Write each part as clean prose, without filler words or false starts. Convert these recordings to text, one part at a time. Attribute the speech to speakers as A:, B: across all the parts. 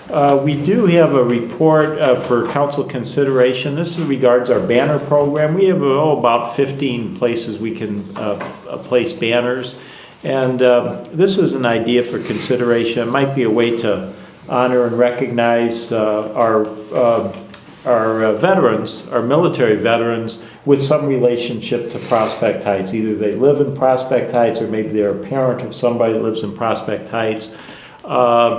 A: We do have a report for council consideration. This regards our banner program. We have about 15 places we can place banners. And this is an idea for consideration. It might be a way to honor and recognize our veterans, our military veterans, with some relationship to Prospect Heights. Either they live in Prospect Heights or maybe they're a parent of somebody that lives in Prospect Heights.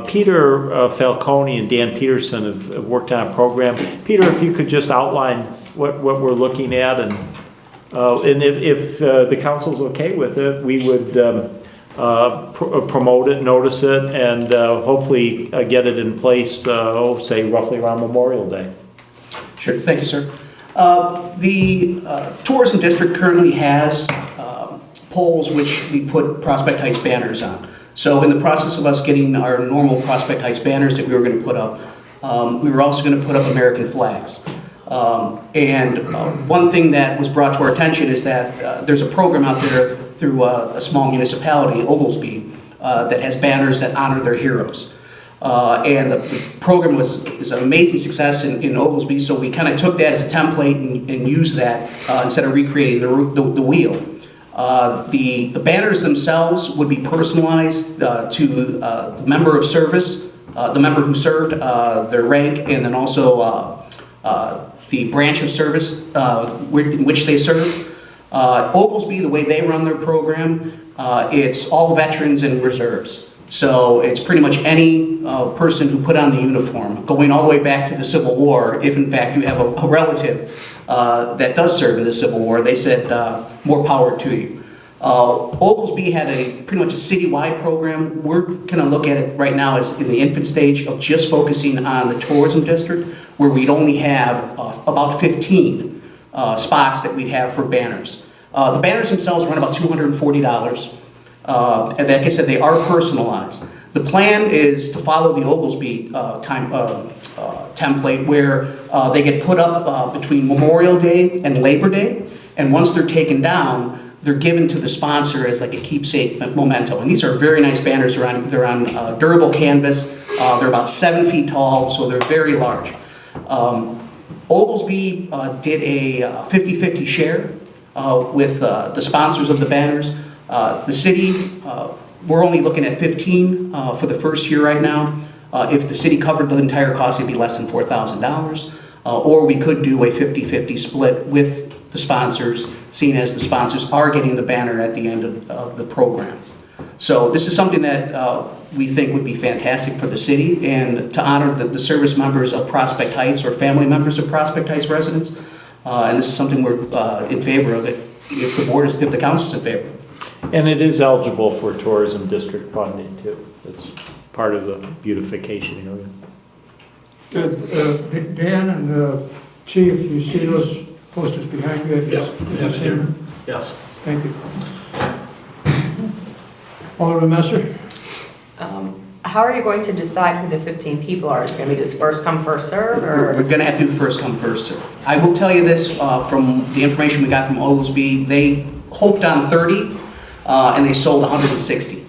A: Peter Falcone and Dan Peterson have worked on a program. Peter, if you could just outline what we're looking at, and if the council's okay with it, we would promote it, notice it, and hopefully get it in place, say roughly around Memorial Day.
B: Sure, thank you, sir. The tourism district currently has poles which we put Prospect Heights banners on. So in the process of us getting our normal Prospect Heights banners that we were going to put up, we were also going to put up American flags. One thing that was brought to our attention is that there's a program out there through a small municipality, Oglesby, that has banners that honor their heroes. The program is an amazing success in Oglesby, so we kind of took that as a template and used that instead of recreating the wheel. The banners themselves would be personalized to the member of service, the member who served, their rank, and then also the branch of service in which they served. Oglesby, the way they run their program, it's all veterans and reserves. So it's pretty much any person who put on the uniform, going all the way back to the Civil War. If in fact you have a relative that does serve in the Civil War, they said more power to you. Oglesby had pretty much a citywide program. We're going to look at it right now as in the infant stage of just focusing on the tourism district, where we'd only have about 15 spots that we'd have for banners. The banners themselves run about $240. And like I said, they are personalized. The plan is to follow the Oglesby template, where they get put up between Memorial Day and Labor Day, and once they're taken down, they're given to the sponsor as like a keepsake memento. And these are very nice banners. They're on durable canvas. They're about 7 feet tall, so they're very large. Oglesby did a 50-50 share with the sponsors of the banners. The city, we're only looking at 15 for the first year right now. If the city covered the entire cost, it'd be less than $4,000. Or we could do a 50-50 split with the sponsors, seeing as the sponsors are getting the banner at the end of the program. So this is something that we think would be fantastic for the city and to honor the service members of Prospect Heights or family members of Prospect Heights residents. And this is something we're in favor of if the council's in favor.
A: And it is eligible for tourism district funding too. It's part of the beautification area.
C: Dan and Chief, you see those posters behind you?
D: Yes.
C: Thank you. Alderman Messer?
E: How are you going to decide who the 15 people are? Is it going to be just first come, first serve? Or?
B: We're going to have to do first come, first serve. I will tell you this from the information we got from Oglesby. They hoped on 30 and they sold 160.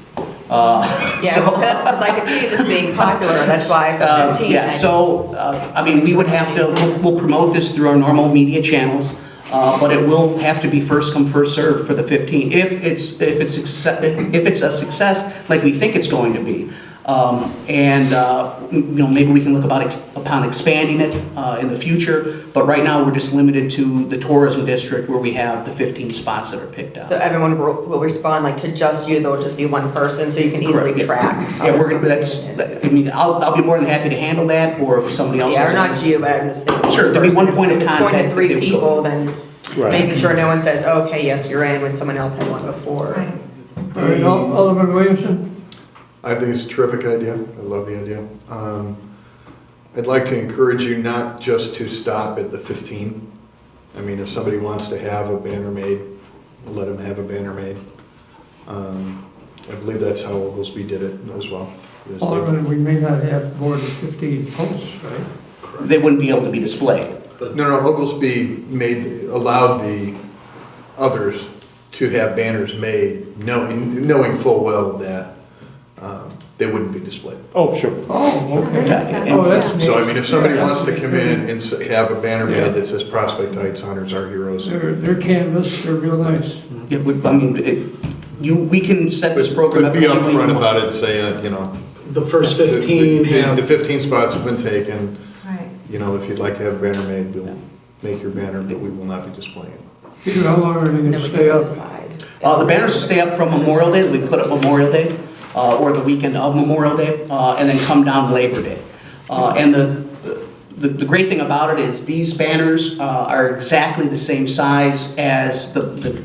E: Yeah,
B: so,
E: that's because I could see this being popular. That's why I 15.
B: Yeah, so I mean, we would have to, we'll promote this through our normal media channels, but it will have to be first come, first serve for the 15. If it's a success like we think it's going to be. Maybe we can look upon expanding it in the future, but right now we're just limited to the tourism district where we have the 15 spots that are picked out.
E: So everyone will respond like to just you, there'll just be one person, so you can easily track.
B: Yeah, I'll be more than happy to handle that, or if somebody else.
E: Yeah, or not you, but I'm just thinking.
B: Sure, there'll be one point of contact.
E: If it's 1 to 3 people, then
A: Right.
E: making sure no one says, okay, yes, you're in, when someone else had one before.
C: All right, Alderman Williamson?
D: I think it's a terrific idea. I love the idea. I'd like to encourage you not just to stop at the 15. I mean, if somebody wants to have a banner made, let them have a banner made. I believe that's how Oglesby did it as well.
C: Alderman, we may not have more than 15 posts, right?
B: They wouldn't be able to be displayed.
D: No, Oglesby allowed the others to have banners made, knowing full well that they wouldn't be displayed.
A: Oh, sure.
C: Oh, okay.
B: Yeah.
C: Oh, that's neat.
D: So I mean, if somebody
C: Yeah,
D: wants to
C: that's
D: come
C: neat.
D: in and have a banner
A: Yeah.
D: made that says Prospect Heights honors our heroes.
C: They're canvas, they're real nice.
B: Yeah, I mean, we can set this program up.
D: But be
B: any way you
D: upfront
B: want.
D: about it, say, you know.
F: The first
D: the-
F: 15
D: the-
F: have.
D: The 15 spots have been taken,
E: Right.
D: you know, if you'd like to have a banner made, we'll make your banner, but we will not be displaying it.
C: Peter, how long are they
E: And
C: gonna
E: then we
C: stay
E: can
C: up?
E: decide.
B: The banners will stay up from Memorial Day, we put up Memorial Day, or the weekend of Memorial Day, and then come down Labor Day. And the great thing about it is these banners are exactly the same size as the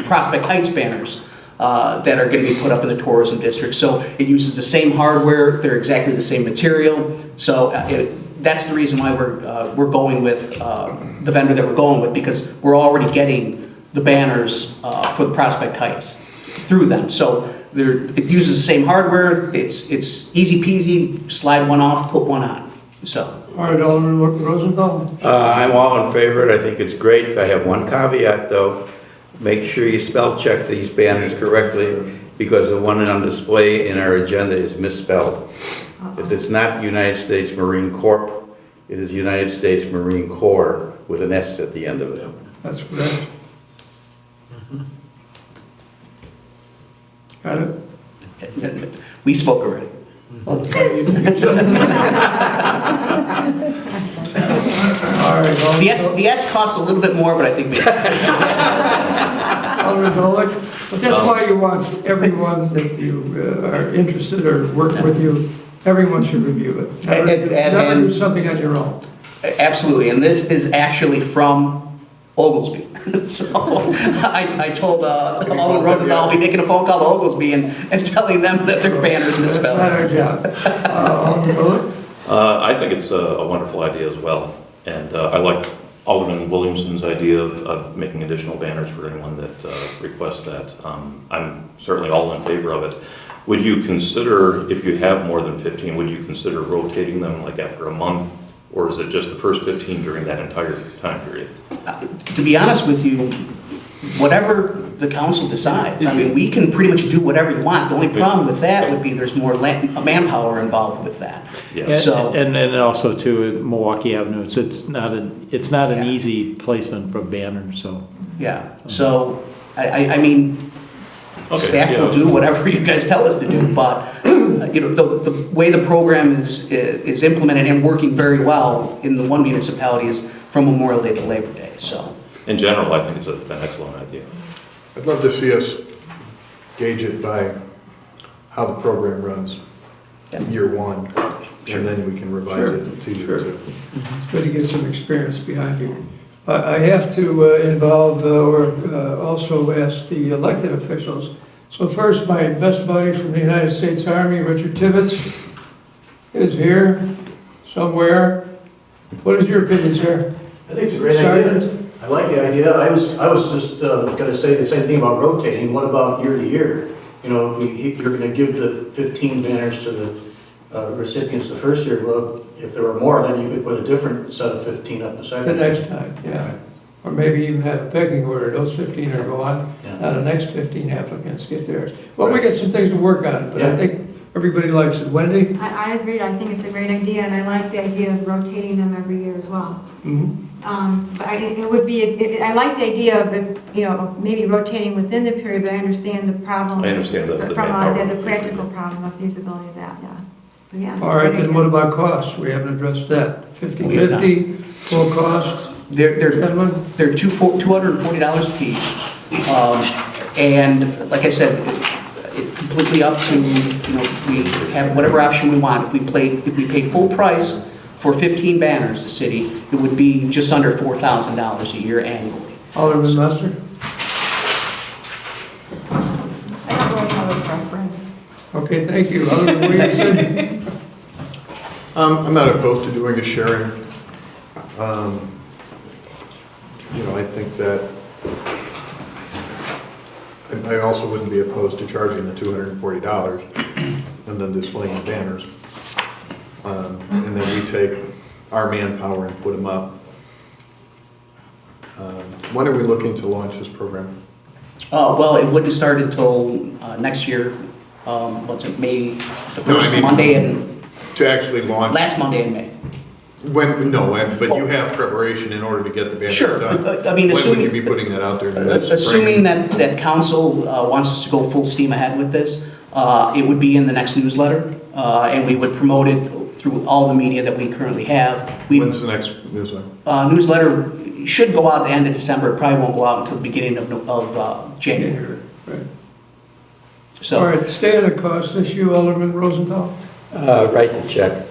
B: Prospect Heights banners that are going to be put up in the tourism district. So it uses the same hardware, they're exactly the same material. So that's the reason why we're going with the vendor that we're going with, because we're already getting the banners for the Prospect Heights through them. So it uses the same hardware, it's easy peasy, slide one off, put one on, so.
C: All right, Alderman Rosenthal?
G: I'm all in favor. I think it's great. I have one caveat, though. Make sure you spell check these banners correctly, because the one on display in our agenda is misspelled. It is not United States Marine Corp. It is United States Marine Corps with an S at the end of it.
C: That's correct. Got it?
B: We spoke already.
C: All right,
B: The S costs a little bit more, but I think we.
C: Alderman Dolick, but that's why you want everyone that you are interested or work with you, everyone should review it. Never do something on your own.
B: Absolutely, and this is actually from Oglesby. So I told Alderman Rosenthal I'll be making a phone call to Oglesby and telling them that their banner's
C: That's
B: misspelled.
C: not our job. Alderman Dolick?
H: I think it's a wonderful idea as well, and I like Alderman Williamson's idea of making additional banners for anyone that requests that. I'm certainly all in favor of it. Would you consider, if you have more than 15, would you consider rotating them like after a month, or is it just the first 15 during that entire time period?
B: To be honest with you, whatever the council decides, I mean, we can pretty much do whatever you want. The only problem with that would be there's more manpower involved with that.
H: Yeah.
B: So-
A: And also too, at Milwaukee Avenue, it's not an
B: Yeah.
A: easy placement for banners, so.
B: Yeah, so, I mean,
H: Okay,
B: staff will
H: yeah.
B: do whatever you guys tell us to do, but, you know, the way the program is implemented and working very well in the one municipality is from Memorial Day to Labor Day, so.
H: In general, I think it's an excellent idea.
D: I'd love to see us gauge it by how the program runs
B: Yeah.
D: year one,
B: Sure.
D: and then we can revise
C: Sure.
D: it to year
C: Sure.
D: two.
C: It's good to get some experience behind you. I have to involve or also ask the elected officials. So first, my best buddy from the United States Army, Richard Tibbetts, is here somewhere. What is your opinion, sir?
F: I think it's a great idea. I like the idea. I was just going to say the same thing about rotating. What about year to year? You know, if you're going to give the 15 banners to the recipients the first year, well, if there were more, then you could put a different set of 15 up the
C: The
F: second.
C: next time, yeah. Or maybe even have a pecking order. Those 15 are gone.
F: Yeah.
C: Now the next 15 applicants get theirs. Well, we got some things to work on, but I
F: Yeah.
C: think everybody likes it. Wendy?
I: I agree, I think it's a great idea, and I like the idea of rotating them every year as well. But it would be, I like the idea of, you know, maybe rotating within the period, but I understand the problem.
H: I understand the
I: From
H: manpower.
I: the practical problem of feasibility of that, yeah. But yeah.
C: All right, then what about costs? We haven't addressed that. 50/50, full cost,
B: They're
C: gentlemen?
B: $240 a piece. And like I said, it's completely up to, you know, we have whatever option we want. If we paid full price for 15 banners, the city, it would be just under $4,000 a year annually.
C: Alderman Muster?
E: I don't really have a preference.
C: Okay, thank you. Alderman Williamson?
D: I'm not opposed to doing a sharing. You know, I think that, I also wouldn't be opposed to charging the $240 and then displaying the banners. And then we take our manpower and put them up. When are we looking to launch this program?
B: Well, it wouldn't start until next year, what's it, May, the
D: No, I
B: first
D: mean-
B: Monday in,
D: To actually launch,
B: last Monday in May.
D: but you have preparation in order to get the banner
B: Sure,
D: done.
B: I mean,
D: When would
B: assuming-
D: you be putting that out there? In the
B: Assuming
D: spring?
B: that council wants us to go full steam ahead with this, it would be in the next newsletter, and we would promote it through all the media that we currently have.
D: When's the next newsletter?
B: Newsletter should go out at the end of December, it probably won't go out until the beginning of January.
C: Right.
B: So.
C: All right, stay on the cost issue, Alderman Rosenthal.
G: Write the check.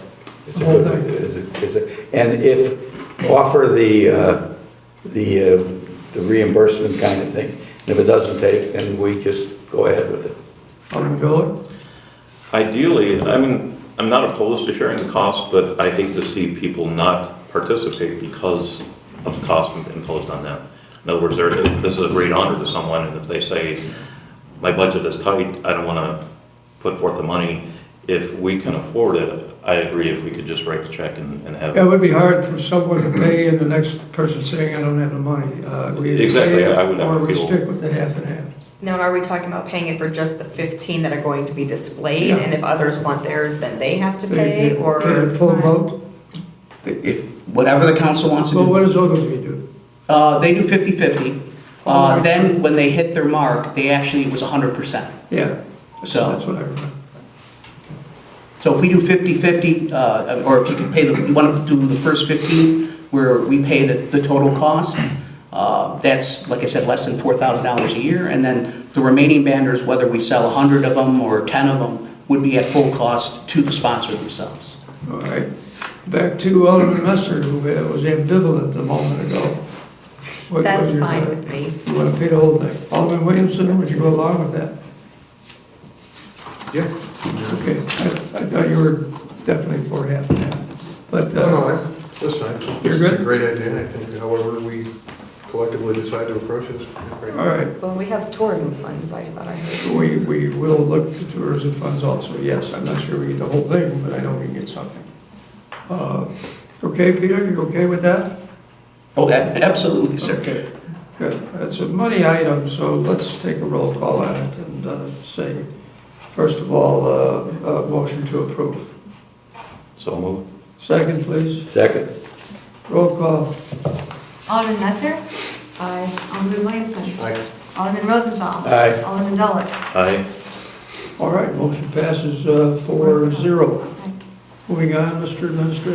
G: It's a
C: Whole
G: good,
C: thing.
G: and if, offer the reimbursement kind of thing. And if it doesn't take, then we just go ahead with it.
C: Alderman Dollar?
H: Ideally, I mean, I'm not opposed to sharing the cost, but I hate to see people not participate because of the cost imposed on them. In other words, this is a great honor to someone, and if they say, my budget is tight, I don't want to put forth the money, if we can afford it, I agree if we could just write the check and have
C: Yeah, it
H: it.
C: would be hard for someone to pay and the next person saying, I don't have the money. We either
H: Exactly,
C: pay it
H: I would
C: Or we
H: feel-
C: stick with the half and half.
E: Now, are we talking about paying it for just the 15 that are going to be displayed?
C: Yeah.
E: And if others want theirs, then they have to
C: They
E: pay,
C: pay
E: or?
C: the full amount?
B: If, whatever the council wants to
C: Well,
B: do.
C: what does Oglesby do?
B: They do 50/50. Then, when they hit their mark, it was 100%.
C: Yeah,
B: So-
C: that's what I remember.
B: So if we do 50/50, or if you can pay you want to do the first 15, where we pay the total cost, that's, like I said, less than $4,000 a year. And then the remaining banners, whether we sell 100 of them or 10 of them, would be at full cost to the sponsor themselves.
C: All right. Back to Alderman Messer, who was ambivalent a moment ago.
E: That's
C: what's your
E: fine
C: thought?
E: with me.
C: You want to pay the whole thing? Alderman Williamson, would you go along with that?
D: Yeah.
C: Okay, I thought you were definitely for half and half. But,
D: That's fine.
C: You're
D: It's
C: good?
D: a great idea, I think, however we collectively decide to approach this.
C: all right,
E: Well, we have tourism funds, I thought I heard.
C: we will look to tourism funds also, yes. I'm not sure we get the whole thing, but I know we can get something. Okay, Peter, you okay with that?
B: Oh, absolutely, sir.
C: Okay, good. That's a money item, so let's take a roll call on it and say, first of all, a motion to approve.
H: So move.
C: Second, please.
G: Second?
C: Roll call.
I: Alderman Messer?
E: Aye.
I: Alderman Williamson?
D: Aye.
I: Alderman Rosenthal?
G: Aye.
I: Alderman Dollar?
H: Aye.
C: All right, motion passes 4-0. Moving on, Mr. Administrator.